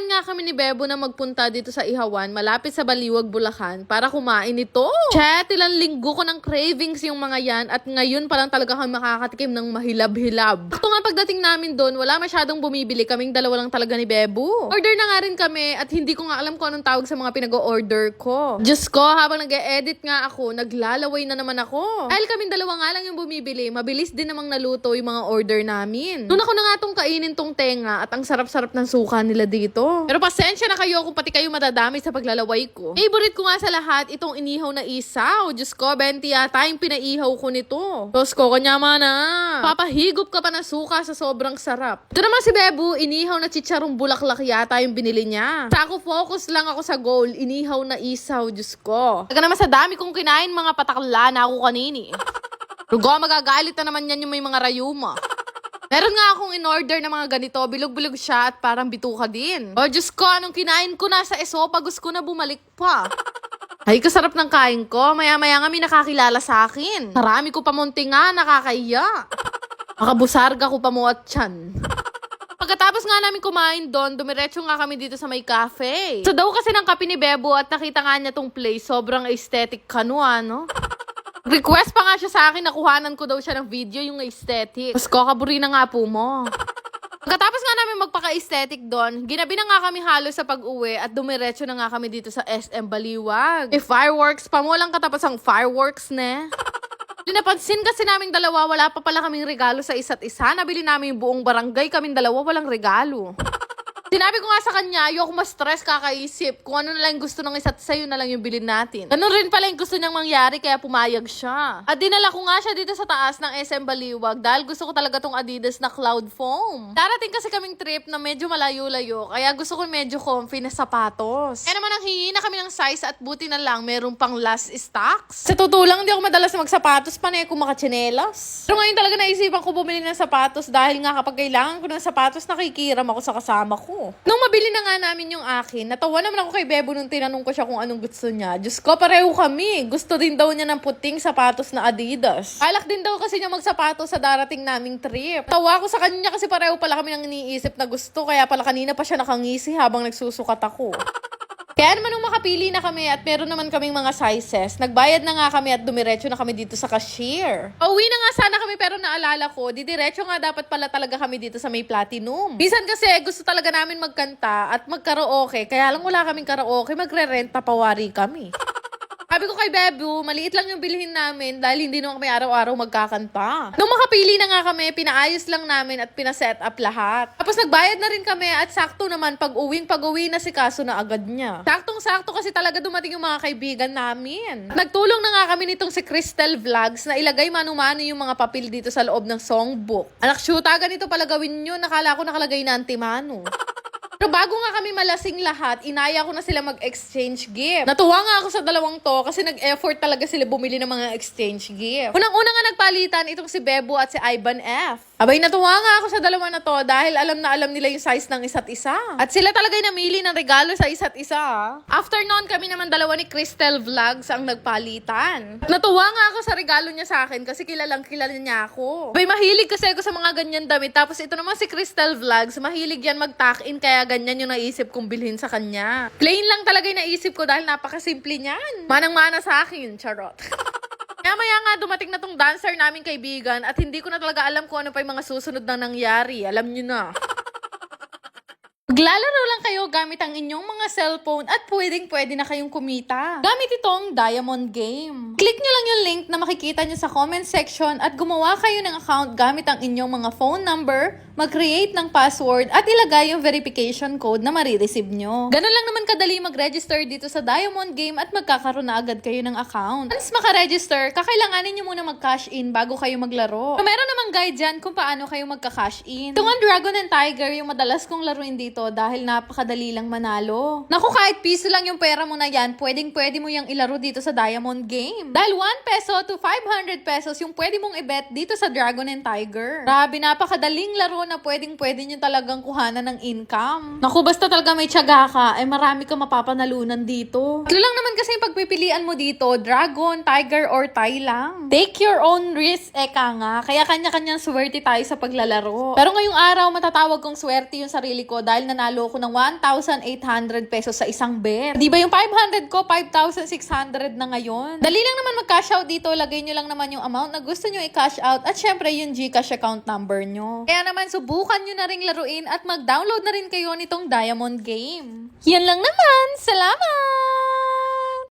Nagplano nga kami ni Bebo na magpunta dito sa Ihawan, malapit sa Baliwag, Bulacan, para kumain ito. Chat, ilang linggo ko ng cravings yung mga yan at ngayon pa lang talaga kami makakatikim ng mahilab-hilab. Ito nga pagdating namin doon, wala masyadong bumibili, kaming dalawa lang talaga ni Bebo. Order na nga rin kami at hindi ko nga alam kung anong tawag sa mga pinag-o-order ko. Diyos ko, habang nag-e-edit nga ako, naglalaway na naman ako. Dahil kaming dalawa nga lang yung bumibili, mabilis din namang naluto yung mga order namin. Doon ako na nga tong kainin tong tenga at ang sarap-sarap ng suka nila dito. Pero pasensya na kayo kung pati kayo madadami sa paglalaway ko. Favorite ko nga sa lahat itong inihaw na isaw. Diyos ko, 20 yata yung pinaihaw ko nito. Diyos ko, kanya mana. Papahigop ka pa ng suka sa sobrang sarap. Ito naman si Bebo, inihaw na chicharong bulaklak yata yung binili niya. Sa ako, focus lang ako sa goal. Inihaw na isaw, Diyos ko. Taga naman sa dami kong kinain mga patakla na ako kanini. Rugo, magagalit na naman yan yung may mga rayuma. Meron nga akong in-order na mga ganito, bilog-bilog siya at parang bituka din. Oh, Diyos ko, anong kinain ko na sa esophagus ko na bumalik pa. Ay, kasarap ng kain ko. Maya-maya nga may nakakilala sa akin. Marami ko pa munti nga, nakakaiya. Makabusarga ko pa mo at tiyan. Pagkatapos nga namin kumain doon, dumiretso nga kami dito sa may cafe. So daw kasi ng kape ni Bebo at nakita nga niya tong place, sobrang aesthetic kanwa, no? Request pa nga siya sa akin, nakuhanan ko daw siya ng video yung aesthetic. Mas kakaburi na nga po mo. Pagkatapos nga namin magpaka-aesthetic doon, ginabi na nga kami halos sa pag-uwi at dumiretso na nga kami dito sa SM Baliwag. Fireworks pa mo, lang katapos ang fireworks, ne? Napansin kasi naming dalawa, wala pa pala kaming regalo sa isa't isa. Nabili namin yung buong barangay, kaming dalawa walang regalo. Sinabi ko nga sa kanya, ayoko ma-stress kakaisip. Kung ano na lang gusto ng isa't isa, yun na lang yung bilhin natin. Ganun rin pala yung gusto niyang mangyari, kaya pumayag siya. At dinala ko nga siya dito sa taas ng SM Baliwag dahil gusto ko talaga tong Adidas na Cloud Foam. Darating kasi kaming trip na medyo malayo-layo, kaya gusto ko medyo comfy na sapatos. Kaya naman ang hingi na kami ng size at buti na lang meron pang last stocks. Sa totoo lang, hindi ako madalas magsapatos, panay ko makatsinelas. Pero ngayon talaga naisipan ko bumili ng sapatos dahil nga kapag kailangan ko ng sapatos, nakikiram ako sa kasama ko. Nung mabili na nga namin yung akin, natawa naman ako kay Bebo nung tinanong ko siya kung anong gusto niya. Diyos ko, pareho kami. Gusto din daw niya ng puting sapatos na Adidas. Alak din daw kasi niya magsapatos sa darating naming trip. Tawa ko sa kanya kasi pareho pala kami nang iniisip na gusto. Kaya pala kanina pa siya nakangisi habang nagsusukat ako. Kaya naman nung makapili na kami at meron naman kaming mga sizes, nagbayad na nga kami at dumiretso na kami dito sa cashier. Pauwi na nga sana kami pero naalala ko, didiretso nga dapat pala talaga kami dito sa may Platinum. Minsan kasi gusto talaga namin magkanta at magkaraoke, kaya lang wala kaming karaoke, magre-renta pawari kami. Sabi ko kay Bebo, maliit lang yung bilhin namin dahil hindi naman kami araw-araw magkakanta. Nung makapili na nga kami, pinaayos lang namin at pinaset up lahat. Tapos nagbayad na rin kami at sakto naman pag-uwi na si Kaso na agad niya. Saktong-sakto kasi talaga dumating yung mga kaibigan namin. Nagtulong na nga kami nitong si Crystal Vlogs na ilagay mano-mano yung mga papel dito sa loob ng songbook. Anak shoota, ganito pala gawin nyo. Nakala ko nakalagay na antimano. Pero bago nga kami malasing lahat, inaya ko na sila mag-exchange gift. Natuwa nga ako sa dalawang to kasi nag-effort talaga sila bumili ng mga exchange gift. Unang-una nga nagpalitan itong si Bebo at si Ivan F. Abay, natuwa nga ako sa dalawa na to dahil alam na alam nila yung size ng isa't isa. At sila talaga yung namili ng regalo sa isa't isa. After noon, kami naman dalawa ni Crystal Vlogs ang nagpalitan. At natuwa nga ako sa regalo niya sa akin kasi kilalang kilala niya ako. Abay, mahilig kasi ako sa mga ganyan damit. Tapos ito naman si Crystal Vlogs, mahilig yan mag-tuck-in kaya ganyan yung naisip kong bilhin sa kanya. Plain lang talaga yung naisip ko dahil napakasimple niyan. Manang-mana sa akin, charot. Maya nga dumating na tong dancer naming kaibigan at hindi ko na talaga alam kung ano pa yung mga susunod na nangyari. Alam nyo na. Maglalaro lang kayo gamit ang inyong mga cellphone at pwede na kayong kumita. Gamit itong Diamond Game. Click nyo lang yung link na makikita nyo sa comment section at gumawa kayo ng account gamit ang inyong mga phone number, mag-create ng password at ilagay yung verification code na marireceive nyo. Ganun lang naman kadali mag-register dito sa Diamond Game at magkakaroon na agad kayo ng account. Once maka-register, kakailanganin nyo muna mag-cash in bago kayo maglaro. So, meron namang guide dyan kung paano kayo magka-cash in. Itong Dragon and Tiger yung madalas kong laruin dito dahil napakadali lang manalo. Naku, kahit piso lang yung pera mo na yan, pwede mo yung ilaro dito sa Diamond Game. Dahil 1 peso to 500 pesos yung pwede mong i-bet dito sa Dragon and Tiger. Grabe, napakadaling laro laro na pwede nyo talagang kuhanan ng income. Naku, basta talaga may tiyaga ka, ay marami ka mapapanalunan dito. Ito lang naman kasi yung pagpipilian mo dito, dragon, tiger, or tie lang. Take your own risk, eka nga. Kaya kanya-kanyang swerte tayo sa paglalaro. Pero ngayong araw, matatawag kong swerte yung sarili ko dahil nanalo ko ng 1,800 pesos sa isang bet. Di ba yung 500 ko, 5,600 na ngayon? Dali lang naman mag-cash out dito. Lagay nyo lang naman yung amount na gusto nyo i-cash out at syempre yung GCash account number nyo. Kaya naman, subukan nyo na ring laruin at mag-download na rin kayo nitong Diamond Game. Yan lang naman. Salamat!